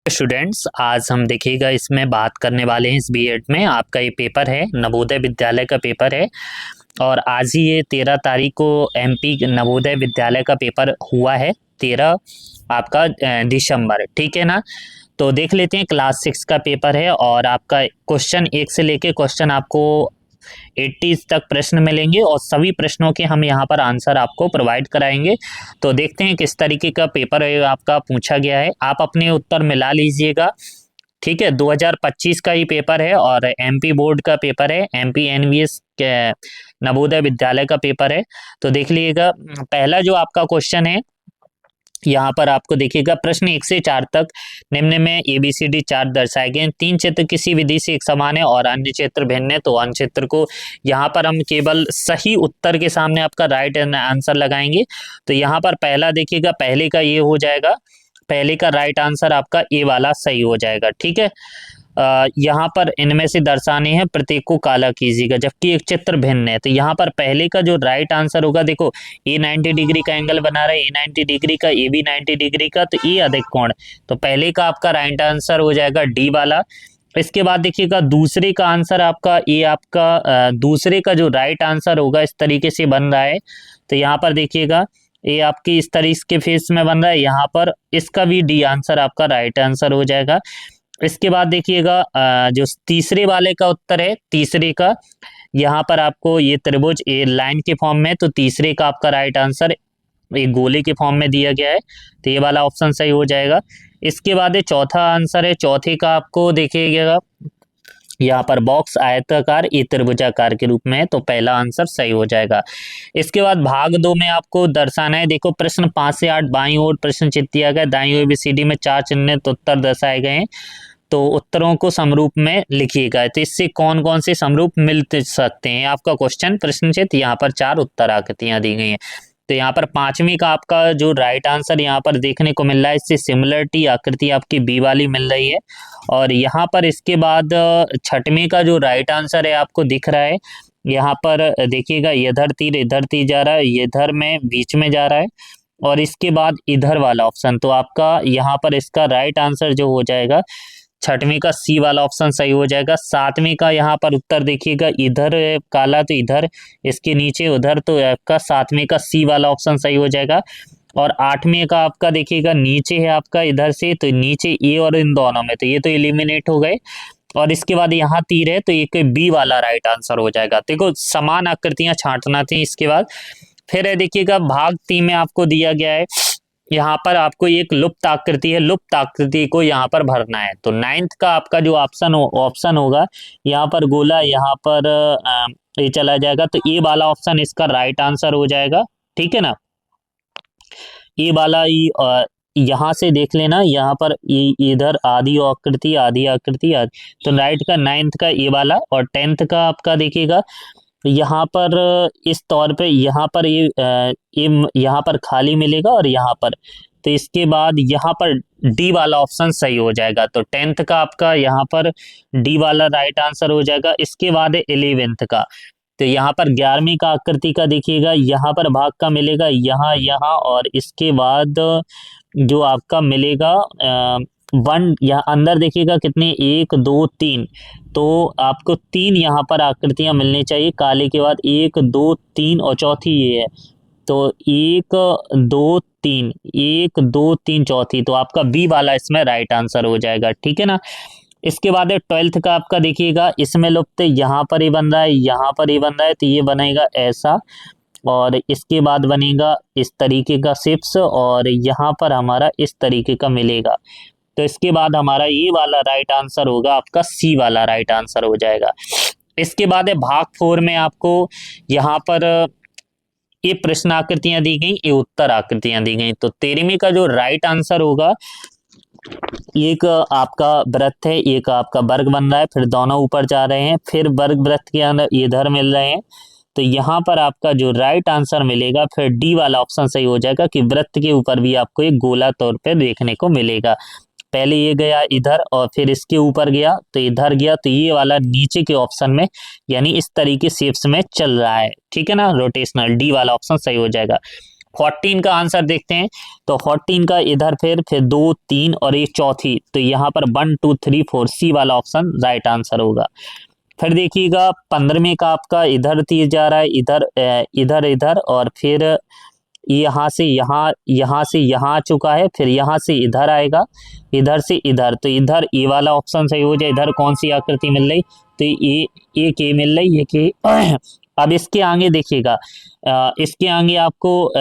Students, आज हम देखिएगा इसमें बात करने वाले हैं। इस बीएड में आपका ये पेपर है, नवोदय विद्यालय का पेपर है। और आज ही ये 13 तारीख को एमपी नवोदय विद्यालय का पेपर हुआ है, 13 आपका दिसंबर, ठीक है ना। तो देख लेते हैं, क्लास 6 का पेपर है और आपका क्वेश्चन 1 से लेके क्वेश्चन आपको 80 तक प्रश्न मिलेंगे और सभी प्रश्नों के हम यहाँ पर आंसर आपको प्रोवाइड कराएंगे। तो देखते हैं किस तरीके का पेपर आपका पूछा गया है, आप अपने उत्तर मिला लीजिएगा। ठीक है, 2025 का ही पेपर है और एमपी बोर्ड का पेपर है, एमपी एनवीएस के नवोदय विद्यालय का पेपर है। तो देख लीजिएगा, पहला जो आपका क्वेश्चन है यहाँ पर आपको देखिएगा, प्रश्न 1 से 4 तक निम्न में ABCD चार्ट दर्शाए गए हैं। 3 चित्र किसी विधि से एक समान है और अन्य चित्र भिन्न है, तो अन्य चित्र को यहाँ पर हम केवल सही उत्तर के सामने आपका राइट आंसर लगाएंगे। तो यहाँ पर पहला देखिएगा, पहले का ये हो जाएगा, पहले का राइट आंसर आपका ए वाला सही हो जाएगा। ठीक है, यहाँ पर इनमें से दर्शाने हैं, प्रत्येक को काला कीजिएगा, जबकि एक चित्र भिन्न है। तो यहाँ पर पहले का जो राइट आंसर होगा, देखो ए 90 डिग्री का एंगल बना रहा है, ए 90 डिग्री का, ए भी 90 डिग्री का, तो ए अधिक कोण, तो पहले का आपका राइट आंसर हो जाएगा डी वाला। इसके बाद देखिएगा दूसरे का आंसर आपका ए, आपका दूसरे का जो राइट आंसर होगा इस तरीके से बन रहा है। तो यहाँ पर देखिएगा ये आपकी इस तरीके के फेस में बन रहा है, यहाँ पर इसका भी डी आंसर आपका राइट आंसर हो जाएगा। इसके बाद देखिएगा जो तीसरे वाले का उत्तर है, तीसरे का यहाँ पर आपको ये त्रिभुज ए लाइन के फॉर्म में, तो तीसरे का आपका राइट आंसर एक गोले के फॉर्म में दिया गया है, तो ये वाला ऑप्शन सही हो जाएगा। इसके बाद ये चौथा आंसर है, चौथे का आपको देखिएगा यहाँ पर बॉक्स आयताकार ए त्रिभुजाकार के रूप में है, तो पहला आंसर सही हो जाएगा। इसके बाद भाग 2 में आपको दर्शाना है, देखो प्रश्न 5 से 8 बाईं ओर प्रश्न चित्र दिया गया, दाईं ओर ABCD में 4 चिन्हित उत्तर दर्शाए गए हैं, तो उत्तरों को समरूप में लिखिएगा। तो इससे कौन कौन से समरूप मिल सकते हैं, आपका क्वेश्चन प्रश्न चित्र, यहाँ पर 4 उत्तर आकृतियां दी गई हैं। तो यहाँ पर पांचवी का आपका जो राइट आंसर यहाँ पर देखने को मिल रहा है, इससे सिमिलरिटी आकृति आपकी बी वाली मिल रही है। और यहाँ पर इसके बाद छठवीं का जो राइट आंसर है आपको दिख रहा है, यहाँ पर देखिएगा इधर तीर जा रहा है, इधर में बीच में जा रहा है, और इसके बाद इधर वाला ऑप्शन, तो आपका यहाँ पर इसका राइट आंसर जो हो जाएगा छठवीं का सी वाला ऑप्शन सही हो जाएगा। सातवीं का यहाँ पर उत्तर देखिएगा, इधर काला तो इधर, इसके नीचे उधर, तो आपका सातवीं का सी वाला ऑप्शन सही हो जाएगा। और आठवीं का आपका देखिएगा नीचे है आपका इधर से, तो नीचे ए और इन दोनों में, तो ये तो एलिमिनेट हो गए। और इसके बाद यहाँ तीर है, तो एक बी वाला राइट आंसर हो जाएगा। देखो समान आकृतियां छांटना थी। इसके बाद फिर है देखिएगा भाग 3 में आपको दिया गया है, यहाँ पर आपको एक लुप्त आकृति है, लुप्त आकृति को यहाँ पर भरना है। तो 9th का आपका जो ऑप्शन होगा, यहाँ पर गोला, यहाँ पर ये चला जाएगा, तो ए वाला ऑप्शन इसका राइट आंसर हो जाएगा। ठीक है ना, ये वाला यहाँ से देख लेना, यहाँ पर इधर आधी आकृति आधी आकृति तो राइट का 9th का ये वाला। और 10th का आपका देखिएगा यहाँ पर इस तौर पे, यहाँ पर ये यहाँ पर खाली मिलेगा और यहाँ पर, तो इसके बाद यहाँ पर डी वाला ऑप्शन सही हो जाएगा। तो 10th का आपका यहाँ पर डी वाला राइट आंसर हो जाएगा। इसके बाद है 11th का, तो यहाँ पर 11वीं का आकृति का देखिएगा, यहाँ पर भाग का मिलेगा, यहाँ यहाँ, और इसके बाद जो आपका मिलेगा वन, यहाँ अंदर देखिएगा कितने, 1 2 3, तो आपको 3 यहाँ पर आकृतियां मिलनी चाहिए काले के बाद, 1 2 3 और चौथी ये है, तो 1 2 3, 1 2 3 चौथी, तो आपका बी वाला इसमें राइट आंसर हो जाएगा। ठीक है ना। इसके बाद है 12th का आपका देखिएगा, इसमें लुप्त यहाँ पर ही बन रहा है, यहाँ पर ही बन रहा है, तो ये बनेगा ऐसा, और इसके बाद बनेगा इस तरीके का शिप्स, और यहाँ पर हमारा इस तरीके का मिलेगा। तो इसके बाद हमारा ये वाला राइट आंसर होगा, आपका सी वाला राइट आंसर हो जाएगा। इसके बाद है भाग 4 में आपको यहाँ पर ये प्रश्न आकृतियां दी गई, ये उत्तर आकृतियां दी गई। तो 13वीं का जो राइट आंसर होगा, एक आपका वृत्त है, एक आपका वर्ग बन रहा है, फिर दोनों ऊपर जा रहे हैं, फिर वर्ग वृत्त के अंदर इधर मिल रहे हैं, तो यहाँ पर आपका जो राइट आंसर मिलेगा, फिर डी वाला ऑप्शन सही हो जाएगा कि वृत्त के ऊपर भी आपको एक गोला तौर पे देखने को मिलेगा। पहले ये गया इधर और फिर इसके ऊपर गया, तो इधर गया, तो ये वाला नीचे के ऑप्शन में, यानी इस तरीके शेप्स में चल रहा है। ठीक है ना, रोटेशनल, डी वाला ऑप्शन सही हो जाएगा। 14 का आंसर देखते हैं। तो 14 का इधर फिर 2 3 और एक चौथी, तो यहाँ पर 1 2 3 4 सी वाला ऑप्शन राइट आंसर होगा। फिर देखिएगा 15वें का आपका इधर तीर जा रहा है, इधर इधर इधर, और फिर यहाँ से यहाँ, यहाँ से यहाँ आ चुका है, फिर यहाँ से इधर आएगा, इधर से इधर, तो इधर ए वाला ऑप्शन सही हो जाए। इधर कौन सी आकृति मिल रही, तो ये एक ए मिल रही, एक ए। अब इसके आगे देखिएगा, इसके आगे आपको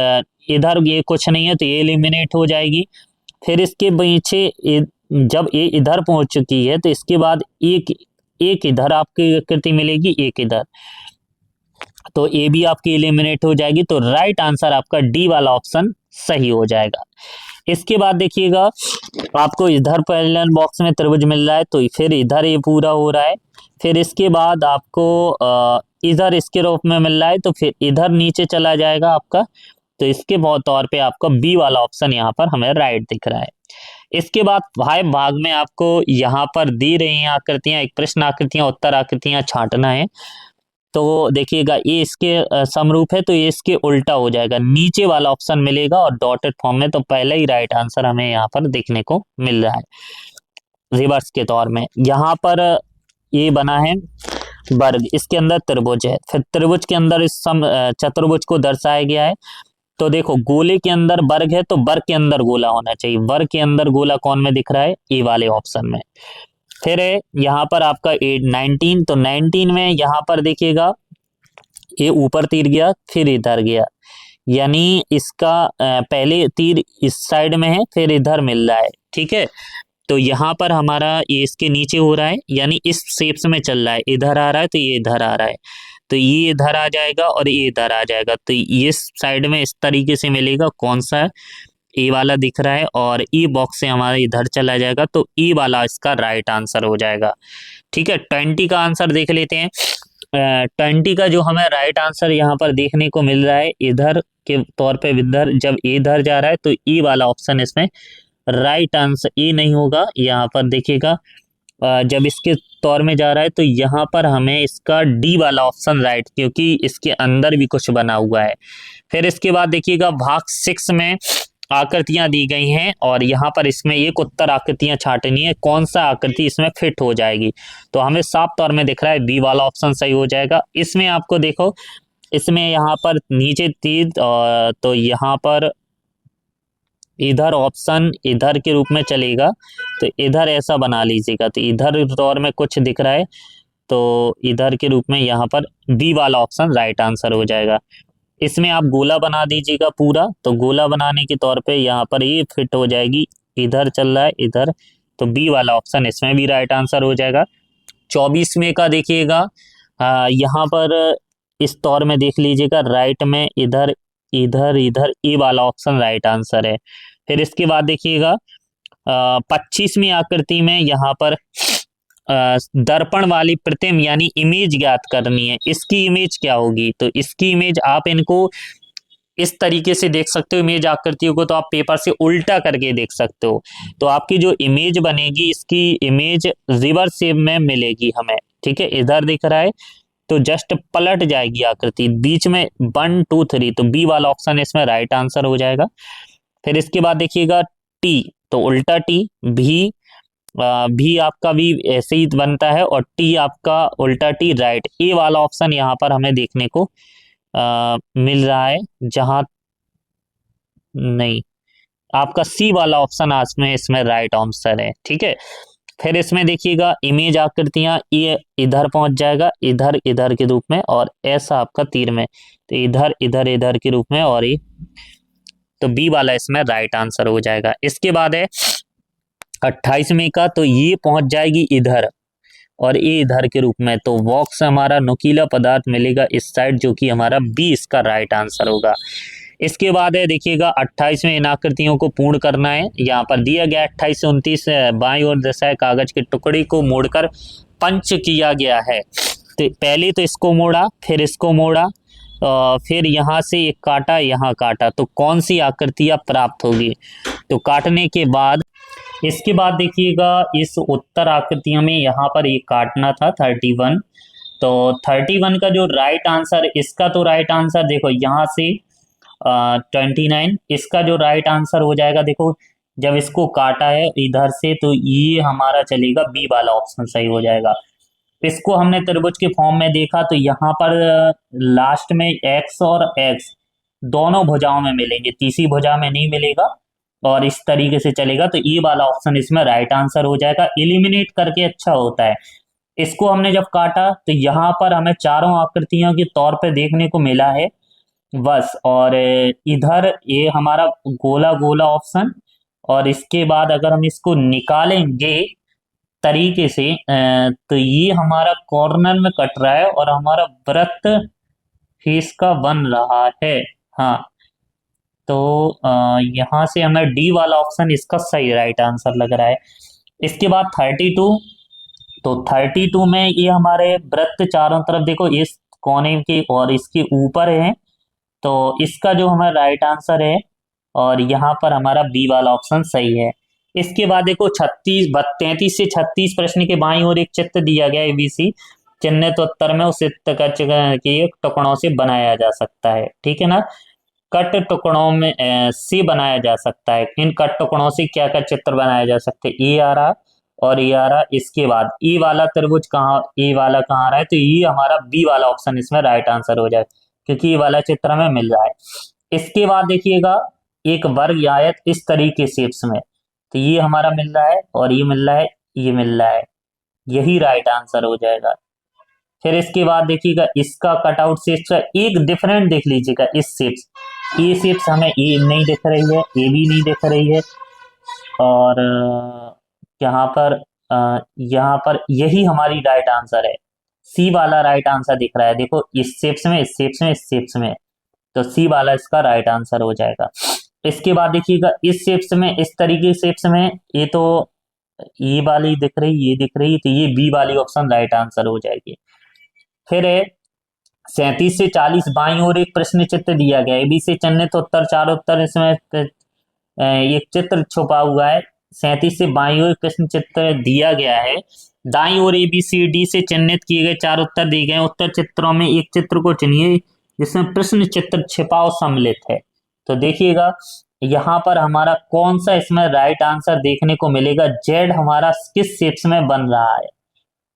इधर ये कुछ नहीं है, तो ये एलिमिनेट हो जाएगी। फिर इसके पीछे जब ये इधर पहुंच चुकी है, तो इसके बाद एक इधर आपकी आकृति मिलेगी, एक इधर, तो ए भी आपकी एलिमिनेट हो जाएगी। तो राइट आंसर आपका डी वाला ऑप्शन सही हो जाएगा। इसके बाद देखिएगा आपको इधर पैरेलल बॉक्स में त्रिभुज मिल रहा है, तो फिर इधर ये पूरा हो रहा है। फिर इसके बाद आपको इधर इसके रूप में मिल रहा है, तो फिर इधर नीचे चला जाएगा आपका, तो इसके तौर पे आपका बी वाला ऑप्शन यहाँ पर हमें राइट दिख रहा है। इसके बाद भाग में आपको यहाँ पर दी रही हैं आकृतियां, एक प्रश्न आकृतियां, उत्तर आकृतियां छांटना है। तो देखिएगा ये इसके समरूप है, तो ये इसके उल्टा हो जाएगा, नीचे वाला ऑप्शन मिलेगा और डॉटेड फॉर्म में, तो पहले ही राइट आंसर हमें यहाँ पर देखने को मिल रहा है रिवर्स के तौर में। यहाँ पर ये बना है वर्ग, इसके अंदर त्रिभुज है, फिर त्रिभुज के अंदर इस चतुर्भुज को दर्शाया गया है। तो देखो गोले के अंदर वर्ग है, तो वर्ग के अंदर गोला होना चाहिए, वर्ग के अंदर गोला कौन में दिख रहा है, ए वाले ऑप्शन में। फिर है यहाँ पर आपका 19, तो 19 में यहाँ पर देखिएगा ये ऊपर तीर गया, फिर इधर गया, यानी इसका पहले तीर इस साइड में है, फिर इधर मिल रहा है, ठीक है। तो यहाँ पर हमारा ये इसके नीचे हो रहा है, यानी इस शेप्स में चल रहा है, इधर आ रहा है तो ये इधर आ रहा है, तो ये इधर आ जाएगा और ये इधर आ जाएगा, तो ये साइड में इस तरीके से मिलेगा, कौन सा ए वाला दिख रहा है, और ई बॉक्स से हमारा इधर चला जाएगा, तो ई वाला इसका राइट आंसर हो जाएगा, ठीक है। 20 का आंसर देख लेते हैं। 20 का जो हमें राइट आंसर यहाँ पर देखने को मिल रहा है, इधर के तौर पे इधर, जब इधर जा रहा है तो ई वाला ऑप्शन इसमें राइट आंसर, ई नहीं होगा, यहाँ पर देखिएगा जब इसके तौर में जा रहा है, तो यहाँ पर हमें इसका डी वाला ऑप्शन राइट, क्योंकि इसके अंदर भी कुछ बना हुआ है। फिर इसके बाद देखिएगा भाग 6 में आकृतियां दी गई हैं, और यहाँ पर इसमें एक उत्तर आकृतियां छांटनी है, कौन सा आकृति इसमें फिट हो जाएगी, तो हमें साफ तौर में दिख रहा है बी वाला ऑप्शन सही हो जाएगा। इसमें आपको देखो, इसमें यहाँ पर नीचे तीर, तो यहाँ पर इधर ऑप्शन इधर के रूप में चलेगा, तो इधर ऐसा बना लीजिएगा, तो इधर तौर में कुछ दिख रहा है, तो इधर के रूप में यहाँ पर बी वाला ऑप्शन राइट आंसर हो जाएगा। इसमें आप गोला बना दीजिएगा पूरा, तो गोला बनाने के तौर पे यहाँ पर ये फिट हो जाएगी, इधर चल रहा है इधर, तो बी वाला ऑप्शन इसमें भी राइट आंसर हो जाएगा। 24वें का देखिएगा, यहाँ पर इस तौर में देख लीजिएगा, राइट में इधर इधर इधर, ए वाला ऑप्शन राइट आंसर है। फिर इसके बाद देखिएगा 25वीं आकृति में यहाँ पर दर्पण वाली प्रतिम यानी इमेज ज्ञात करनी है। इसकी इमेज क्या होगी, तो इसकी इमेज आप इनको इस तरीके से देख सकते हो, इमेज आकृतियों को तो आप पेपर से उल्टा करके देख सकते हो, तो आपकी जो इमेज बनेगी, इसकी इमेज रिवर्स शेप में मिलेगी हमें, ठीक है। इधर दिख रहा है तो जस्ट पलट जाएगी आकृति, बीच में 1 2 3, तो बी वाला ऑप्शन इसमें राइट आंसर हो जाएगा। फिर इसके बाद देखिएगा टी, तो उल्टा टी, भी आपका भी ऐसे ही बनता है, और टी आपका उल्टा टी राइट, ए वाला ऑप्शन यहाँ पर हमें देखने को मिल रहा है, जहां नहीं, आपका सी वाला ऑप्शन आज में इसमें राइट आंसर है, ठीक है। फिर इसमें देखिएगा इमेज आकृतियां, ये इधर पहुंच जाएगा, इधर इधर के रूप में, और ऐसा आपका तीर में, तो इधर इधर इधर के रूप में, और ये, तो बी वाला इसमें राइट आंसर हो जाएगा। इसके बाद है 28वें का, तो ये पहुंच जाएगी इधर और ये इधर के रूप में, तो बॉक्स से हमारा नुकीला पदार्थ मिलेगा इस साइड, जो कि हमारा बी इसका राइट आंसर होगा। इसके बाद है देखिएगा 28वें इन आकृतियों को पूर्ण करना है। यहाँ पर दिया गया 28 से 29 बाईं ओर दर्शाए कागज के टुकड़े को मोड़कर पंच किया गया है। तो पहले तो इसको मोड़ा, फिर इसको मोड़ा, फिर यहाँ से एक काटा, यहाँ काटा, तो कौन सी आकृतियाँ प्राप्त होगी, तो काटने के बाद इसके बाद देखिएगा इस उत्तर आकृतियों में यहाँ पर एक काटना था 31, तो 31 का जो राइट आंसर, इसका तो राइट आंसर देखो यहाँ से 29 इसका जो राइट आंसर हो जाएगा। देखो जब इसको काटा है इधर से तो ये हमारा चलेगा, बी वाला ऑप्शन सही हो जाएगा। इसको हमने त्रिभुज के फॉर्म में देखा तो यहाँ पर लास्ट में एक्स और एक्स दोनों भुजाओं में मिलेंगे, तीसरी भुजा में नहीं मिलेगा, और इस तरीके से चलेगा तो ये वाला ऑप्शन इसमें राइट आंसर हो जाएगा। एलिमिनेट करके अच्छा होता है। इसको हमने जब काटा तो यहाँ पर हमें चारों आकृतियों के तौर पे देखने को मिला है बस, और इधर ये हमारा गोला गोला ऑप्शन, और इसके बाद अगर हम इसको निकालेंगे तरीके से तो ये हमारा कॉर्नर में कट रहा है और हमारा वृत्त फेस का बन रहा है। हाँ, तो यहाँ से हमें डी वाला ऑप्शन इसका सही राइट आंसर लग रहा है। इसके बाद 32, तो 32 में ये हमारे वृत्त चारों तरफ देखो इस कोने के और इसके ऊपर है, तो इसका जो हमारा राइट आंसर है, और यहाँ पर हमारा बी वाला ऑप्शन सही है। इसके बाद देखो 33 से 36 प्रश्न के बाईं ओर एक चित्र दिया गया एबीसी चिन्हित उत्तर में उस चित्र का के टुकड़ों से बनाया जा सकता है, ठीक है ना। कट टुकड़ों में से बनाया जा सकता है। इन कट टुकड़ों से क्या क्या चित्र बनाया जा सकते हैं, ए आ रहा और ए आ रहा। इसके बाद ए वाला त्रिभुज कहाँ, ए वाला कहाँ आ रहा है, तो ये हमारा बी वाला ऑप्शन इसमें राइट आंसर हो जाए, क्योंकि ये वाला चित्र हमें मिल रहा है। इसके बाद देखिएगा एक वर्ग या आयत इस तरीके शेप्स में, तो ये हमारा मिल रहा है और ये मिल रहा है, ये मिल रहा है, यही राइट आंसर हो जाएगा। फिर इसके बाद देखिएगा इसका कटआउट शेप्स का एक डिफरेंट देख लीजिएगा, इस शेप्स, ये शेप्स हमें ए नहीं दिख रही है, ए भी नहीं दिख रही है, और यहाँ पर यही हमारी राइट आंसर है, सी वाला राइट आंसर दिख रहा है। देखो इस शेप्स में, इस शेप्स में, इस शेप्स में, तो सी वाला इसका राइट आंसर हो जाएगा। इसके बाद देखिएगा इस शेप्स में, इस तरीके शेप्स में, ये तो ये वाली दिख रही, ये दिख रही, तो ये बी वाली ऑप्शन राइट आंसर हो जाएगी। फिर 37 से 40 बाईं ओर एक प्रश्न चित्र दिया गया है, बी से चिन्हित उत्तर चार उत्तर इसमें एक चित्र छुपा हुआ है। 37 से बाईं ओर प्रश्न चित्र दिया गया है, दाईं ओर ए बी सी डी से चिन्हित किए गए चार उत्तर दिए गए, उत्तर चित्रों में एक चित्र को चुनिए जिसमें प्रश्न चित्र छिपा और सम्मिलित है। तो देखिएगा यहाँ पर हमारा कौन सा इसमें राइट आंसर देखने को मिलेगा, जेड हमारा किस शेप्स में बन रहा है,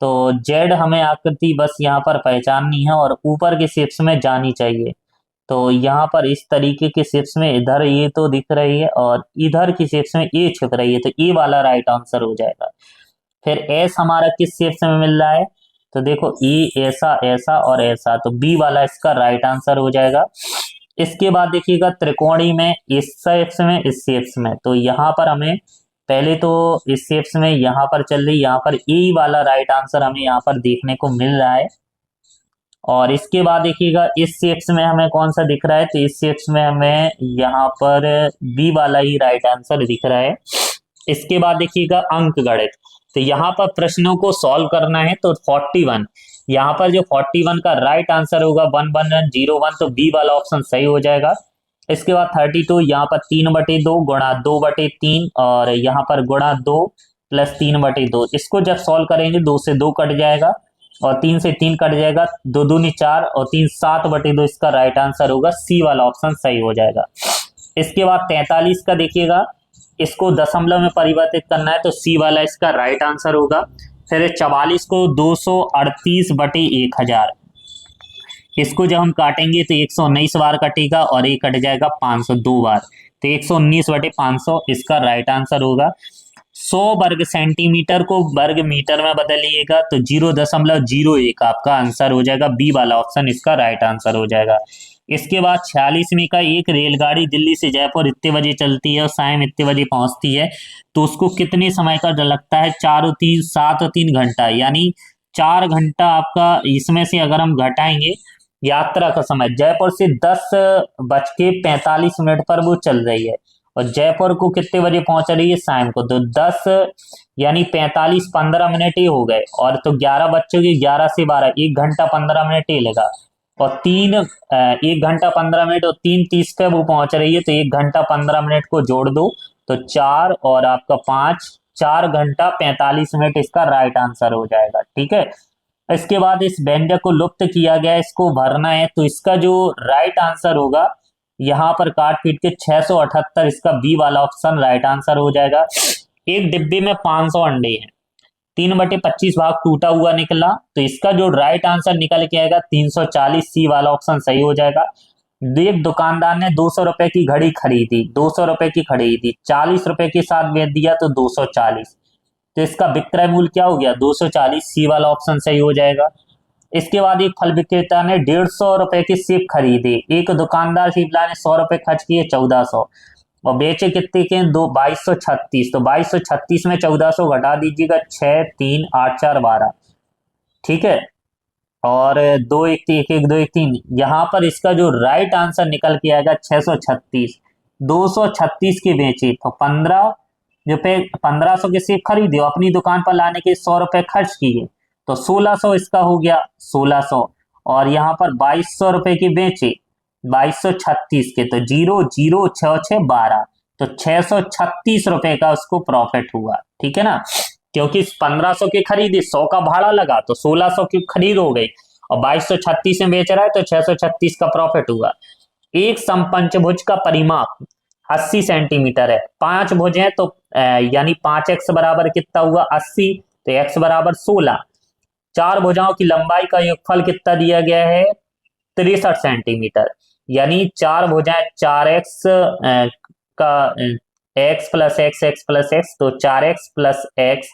तो जेड हमें आकृति बस यहाँ पर पहचाननी है और ऊपर के शेप्स में जानी चाहिए। तो यहाँ पर इस तरीके के शेप्स में इधर ये तो दिख रही है और इधर की शेप्स में ए छिप रही है, तो ए वाला राइट आंसर हो जाएगा। फिर एस हमारा किस शेप्स में मिल रहा है, तो देखो ए ऐसा ऐसा और ऐसा, तो बी वाला इसका राइट आंसर हो जाएगा। इसके बाद देखिएगा त्रिकोणी में इस शेप्स में, इस शेप्स में, तो यहाँ पर हमें पहले तो इस शेप्स में यहाँ पर चल रही, यहाँ पर ए वाला राइट आंसर हमें यहाँ पर देखने को मिल रहा है। और इसके बाद देखिएगा इस शेप्स में हमें कौन सा दिख रहा है, तो इस शेप्स में हमें यहाँ पर बी वाला ही राइट आंसर दिख रहा है। इसके बाद देखिएगा अंक गणित, तो यहाँ पर प्रश्नों को सॉल्व करना है, तो 41 यहाँ पर जो 41 का राइट आंसर होगा 1101, तो बी वाला ऑप्शन सही हो जाएगा। इसके बाद 32 यहाँ पर 3/2 गुणा 2/3 और यहाँ पर गुणा 2 प्लस 3/2, इसको जब सॉल्व करेंगे 2 से 2 कट जाएगा और 3 से 3 कट जाएगा, 2 दूनी 4 और 3 7/2, इसका राइट आंसर होगा, सी वाला ऑप्शन सही हो जाएगा। इसके बाद 43 का देखिएगा इसको दशमलव में परिवर्तित करना है, तो सी वाला इसका राइट आंसर होगा। फिर 44 को 238/1000, इसको जब हम काटेंगे तो 119 बार कटेगा और ये कट जाएगा 502 बार, तो 119/500 इसका राइट आंसर होगा। 100 वर्ग सेंटीमीटर को वर्ग मीटर में बदलिएगा तो 0.01 आपका आंसर हो जाएगा, बी वाला ऑप्शन इसका राइट आंसर हो जाएगा। इसके बाद 46वीं का एक रेलगाड़ी दिल्ली से जयपुर इतने बजे चलती है और शाम इतने बजे पहुंचती है, तो उसको कितने समय का लगता है, 4 और 3 7 और 3 घंटा, यानी 4 घंटा आपका इसमें से अगर हम घटाएंगे यात्रा का समय, जयपुर से 10:45 पर वो चल रही है और जयपुर को कितने बजे पहुंच रही है, शाम को, तो 10 यानी 45 15 मिनट ही हो गए, और तो 11 बच्चों की 11 से 12 1 घंटा 15 मिनट ही लेगा, और 1 घंटा 15 मिनट और 3:30 पे वो पहुंच रही है, तो 1 घंटा 15 मिनट को जोड़ दो तो 4 और आपका 5, 4 घंटा 45 मिनट इसका राइट आंसर हो जाएगा, ठीक है। इसके बाद इस व्यंजक को लुप्त किया गया, इसको भरना है, तो इसका जो राइट आंसर होगा यहाँ पर काट पीट के 678, इसका बी वाला ऑप्शन राइट आंसर हो जाएगा। एक डिब्बे में 500 अंडे हैं, 3/25 भाग टूटा हुआ निकला, तो इसका जो राइट आंसर निकल के आएगा 340, सी वाला ऑप्शन सही हो जाएगा। एक दुकानदार ने 200 रुपए की घड़ी खरीदी, 200 रुपए की खरीदी, 40 रुपए के साथ बेच दिया तो 240, तो इसका विक्रय मूल्य क्या हो गया 240, सी वाला ऑप्शन सही हो जाएगा। इसके बाद एक फल विक्रेता ने 150 रुपए के सेब खरीदे, एक दुकानदार सेब ने 100 रुपए खर्च किए 1400 और बेचे कितने के दो 2236, तो 2236 में 1400 घटा दीजिएगा 6 3 8 4 12, ठीक है, और 2 1 3 1 1 2 1 3, यहाँ पर इसका जो राइट आंसर निकल के आएगा 636, 236 के बेचे तो 15 रुपए, 1500 के सेब खरीदे, अपनी दुकान पर लाने के 100 रुपए खर्च किए तो 1600 इसका हो गया 1600, और यहाँ पर 2200 रुपए की बेचे 2236 के, तो 0 0 6 6 12, तो 636 रुपए का उसको प्रॉफिट हुआ, ठीक है ना, क्योंकि 1500 की खरीदी 100 का भाड़ा लगा तो 1600 की खरीद हो गई और 2236 में बेच रहा है तो 636 का प्रॉफिट हुआ। एक समपंचभुज का परिमाप 80 सेंटीमीटर है, 5 भुज है तो यानी 5x बराबर कितना हुआ 80, तो x बराबर 16, 4 भुजाओं की लंबाई का योगफल कितना दिया गया है 63 सेंटीमीटर, यानी 4 भुजाएं 4x का x plus x x plus x, तो 4x प्लस एक्स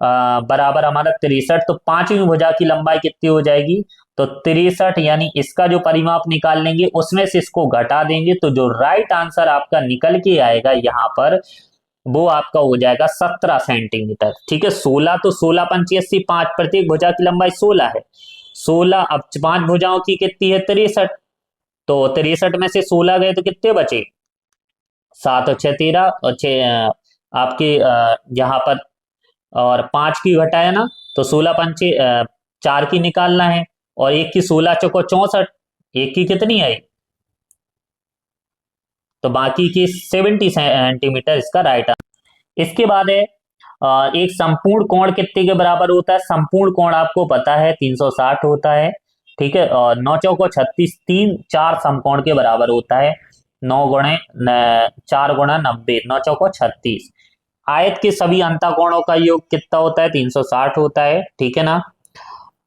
बराबर हमारा 63, तो 5वीं भुजा की लंबाई कितनी हो जाएगी तो 63, यानी इसका जो परिमाप निकाल लेंगे उसमें से इसको घटा देंगे तो जो राइट आंसर आपका निकल के आएगा यहाँ पर वो आपका हो जाएगा 17 सेंटीमीटर, ठीक है। 16 तो 16 पंची 80, 5 प्रत्येक भुजा की लंबाई 16 है, 16 अब 5 भुजाओं की कितनी है 63, तो 63 में से 16 गए तो कितने बचे 7 और 6 13, और 6 आपके यहाँ पर और 5 की घटाया ना तो 16 पंचे 4 की निकालना है और एक की 16 चौको 64, एक की कितनी आई तो बाकी की 70 सेंटीमीटर इसका राइट आंसर। इसके बाद है एक संपूर्ण कोण कितने के बराबर होता है, संपूर्ण कोण आपको पता है 360 होता है, ठीक है, और 9 चौको 36, 3 4 समकोण के बराबर होता है, 9 गुणे 4 गुणा 90, 9 चौको 36। आयत के सभी अंतःकोणों का योग कितना होता है 360 होता है, ठीक है ना।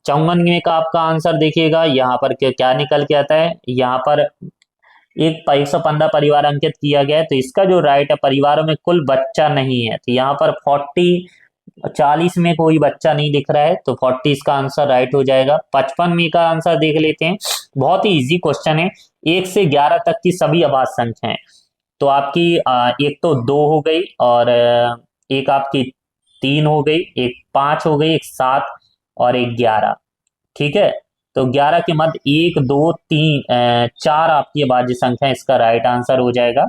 54 का आपका आंसर देखिएगा यहाँ पर क्या निकल के आता है, यहाँ पर एक 115 परिवार अंकित किया गया है, तो इसका जो राइट है परिवारों में कुल बच्चा नहीं है, तो यहाँ पर 40 में कोई बच्चा नहीं दिख रहा है तो 40 इसका आंसर राइट हो जाएगा। 55 का आंसर देख लेते हैं, बहुत ही इजी क्वेश्चन है, 1 से 11 तक की सभी अभाज्य संख्याएं, तो आपकी एक तो 2 हो गई और एक आपकी 3 हो गई, एक 5 हो गई, एक 7 और एक 11, ठीक है, तो 11 के मध्य 1 2 3 4 आपकी अभाज्य संख्या, इसका राइट आंसर हो जाएगा।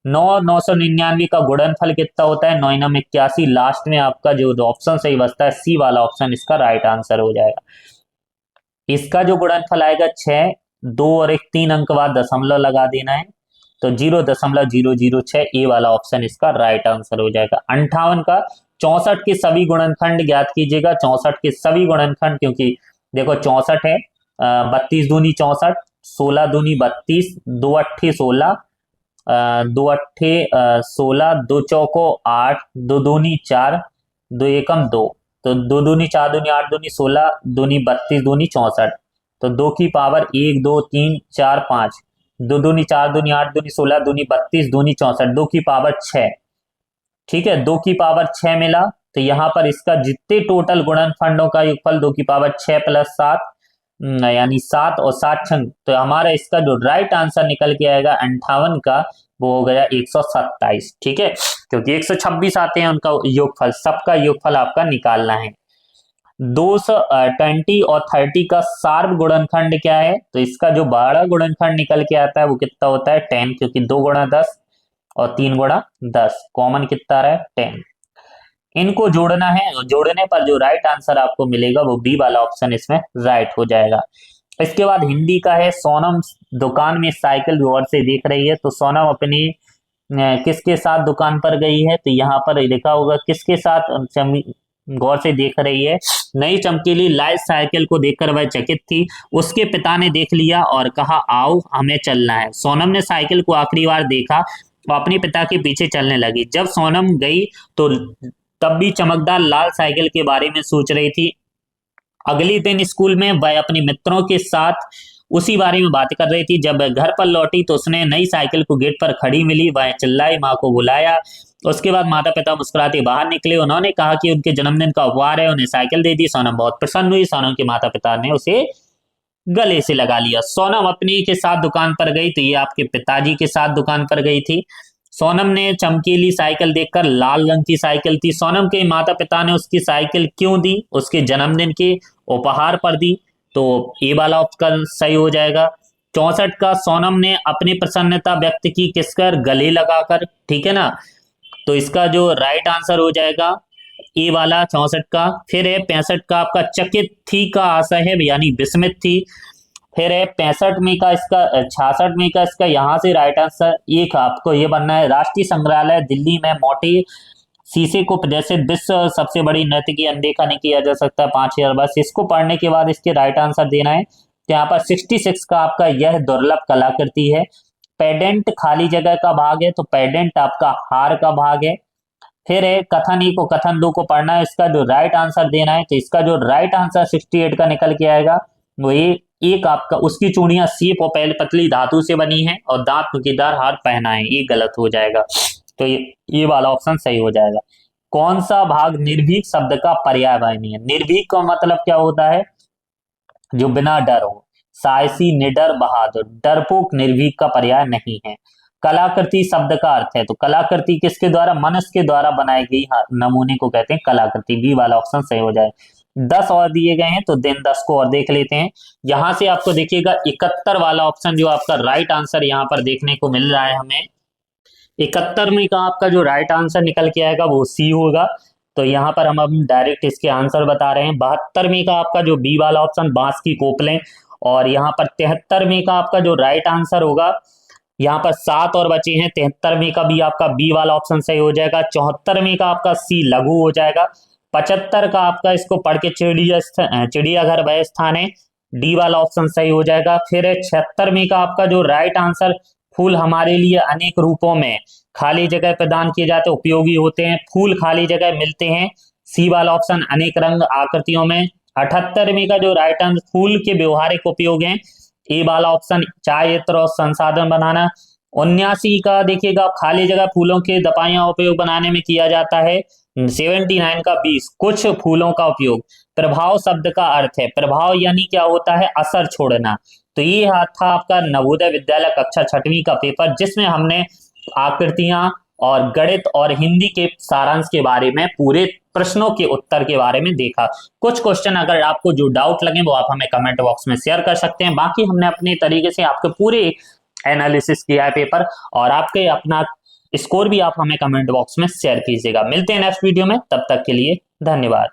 999 का गुणनफल कितना होता है 9 9 81, लास्ट में आपका जो ऑप्शन सही बचता है सी वाला ऑप्शन इसका राइट आंसर हो जाएगा। इसका जो गुणनफल आएगा 6, 2 और एक 3 अंक बाद दशमलव लगा देना है तो 0.006, ए वाला ऑप्शन इसका राइट आंसर हो जाएगा। 58 का 64 के सभी गुणनखंड ज्ञात कीजिएगा, 64 के सभी गुणनखंड, क्योंकि देखो 64 है 32 दूनी 64, 16 दूनी 32, 2 अट्ठे 16, 2 अट्ठे 16, 2 चौको 8, 2 दूनी 4, 2 एकम 2, तो 2 दूनी 4 दूनी 8 दूनी 16 दूनी 32 दूनी 64, तो 2 की पावर 1 2 3 4 5, 2 दूनी 4 दूनी 8 दूनी 16 दूनी 32 दूनी 64, 2 की पावर 6, ठीक है, 2 की पावर 6 मिला, तो यहाँ पर इसका जितने टोटल गुणनखंडों का योगफल 2 की पावर 6 प्लस 7 यानी 7 और 7 छंग, तो हमारा इसका जो राइट आंसर निकल के आएगा 58 का वो हो गया 127, ठीक है, क्योंकि 126 आते हैं उनका योगफल, सबका योगफल आपका निकालना है। 20 और 30 का सार्व गुणनखंड क्या है, तो इसका जो बड़ा गुणनखंड निकल के आता है वो कितना होता है 10, क्योंकि 2 गुणा 10 और 3 गुणा 10, कॉमन कितना आ रहा है 10, इनको जोड़ना है, जोड़ने पर जो राइट आंसर आपको मिलेगा वो बी वाला ऑप्शन इसमें राइट हो जाएगा। इसके बाद हिंदी का है, सोनम दुकान में साइकिल गौर से देख रही है, तो सोनम अपनी किसके साथ दुकान पर गई है, तो यहाँ पर लिखा होगा किसके साथ, गौर से देख रही है। नई चमकीली लाइट साइकिल को देखकर वह चकित थी। उसके पिता ने देख लिया और कहा, आओ हमें चलना है। सोनम ने साइकिल को आखिरी बार देखा, वो अपने पिता के पीछे चलने लगी। जब सोनम गई तो तब भी चमकदार लाल साइकिल के बारे में सोच रही थी। अगले दिन स्कूल में वह अपने मित्रों के साथ उसी बारे में बात कर रही थी। जब वह घर पर लौटी तो उसने नई साइकिल को गेट पर खड़ी मिली। वह चिल्लाई, माँ को बुलाया। उसके बाद माता पिता मुस्कुराते बाहर निकले। उन्होंने कहा कि उनके जन्मदिन का उपहार है, उन्हें साइकिल दे दी। सोनम बहुत प्रसन्न हुई। सोनम के माता पिता ने उसे गले से लगा लिया। सोनम अपनी के साथ दुकान पर गई, तो ये आपके पिताजी के साथ दुकान पर गई थी। सोनम ने चमकीली साइकिल देखकर, लाल रंग की साइकिल थी। सोनम के माता पिता ने उसकी साइकिल क्यों दी? उसके जन्मदिन के उपहार पर दी। तो ये वाला ऑप्शन सही हो जाएगा। 64 का, सोनम ने अपनी प्रसन्नता व्यक्त की किसकर? गले लगाकर, ठीक है ना। तो इसका जो राइट आंसर हो जाएगा ए वाला 64 का। फिर है 65 का आपका, चकित थी का आशय है, यानी विस्मित थी। फिर है 65 में का इसका, 66 में का इसका यहाँ से राइट आंसर एक आपको ये बनना है, राष्ट्रीय संग्रहालय दिल्ली में मोटे शीशे को प्रदर्शित विश्व सबसे बड़ी नृत्य की अनदेखा नहीं किया जा सकता 5000। बस इसको पढ़ने के बाद इसके राइट आंसर देना है। तो यहाँ पर 66 का आपका, यह दुर्लभ कलाकृति है। पेडेंट खाली जगह का भाग है, तो पेडेंट आपका हार का भाग है। फिर है कथन ई को कथन दो को पढ़ना है, इसका जो राइट आंसर देना है। तो इसका जो राइट आंसर 68 का निकल के आएगा वो ये एक आपका, उसकी चूड़ियां सीप और पतली धातु से बनी है और दांत नुकीदार हार पहना है, ये गलत हो जाएगा। तो ये वाला ऑप्शन सही हो जाएगा। कौन सा भाग निर्भीक शब्द का पर्यायवाची है? निर्भीक का मतलब क्या होता है? जो बिना डर हो, साहसी, निडर, बहादुर। डरपोक निर्भीक का पर्याय नहीं है। कलाकृति शब्द का अर्थ है, तो कलाकृति किसके द्वारा? मनुष्य के द्वारा बनाई गई नमूने को कहते हैं कलाकृति। बी वाला ऑप्शन सही हो जाए। 10 और दिए गए हैं, तो दिन 10 को और देख लेते हैं। यहां से आपको देखिएगा 71 वाला ऑप्शन जो आपका राइट आंसर यहाँ पर देखने को मिल रहा है हमें। 71 में का आपका जो राइट आंसर निकल के आएगा वो सी होगा। तो यहाँ पर हम डायरेक्ट इसके आंसर बता रहे हैं। 72 में का आपका जो बी वाला ऑप्शन, बांस की कोपलें। और यहाँ पर 73 में का आपका जो राइट आंसर होगा, यहाँ पर 7 और बचे हैं। 73 में का भी आपका बी वाला ऑप्शन सही हो जाएगा। 74 में का आपका सी लघु हो जाएगा। 75 का आपका, इसको पढ़ के चिड़ियाघर वह स्थान है, डी वाला ऑप्शन सही हो जाएगा। फिर 76 में का आपका जो राइट आंसर, फूल हमारे लिए अनेक रूपों में खाली जगह प्रदान किए जाते, उपयोगी होते हैं। फूल खाली जगह मिलते हैं, सी वाला ऑप्शन, अनेक रंग आकृतियों में। 78 में का जो राइट आंसर, फूल के व्यवहारिक उपयोग हैं, ए वाला ऑप्शन, चाय इत्र और संसाधन बनाना। 79 का देखिएगा, खाली जगह फूलों के दपाइयां उपयोग बनाने में किया जाता है। 79 का 20, कुछ फूलों का उपयोग। प्रभाव शब्द का अर्थ है, प्रभाव यानी क्या होता है? असर छोड़ना। तो ये था आपका नवोदय विद्यालय कक्षा 6वीं का पेपर, जिसमें हमने आकृतियां और गणित और हिंदी के सारांश के बारे में, पूरे प्रश्नों के उत्तर के बारे में देखा। कुछ क्वेश्चन अगर आपको जो डाउट लगे वो आप हमें कमेंट बॉक्स में शेयर कर सकते हैं। बाकी हमने अपने तरीके से आपके पूरे एनालिसिस किया है पेपर, और आपके अपना स्कोर भी आप हमें कमेंट बॉक्स में शेयर कीजिएगा। मिलते हैं नेक्स्ट वीडियो में, तब तक के लिए धन्यवाद।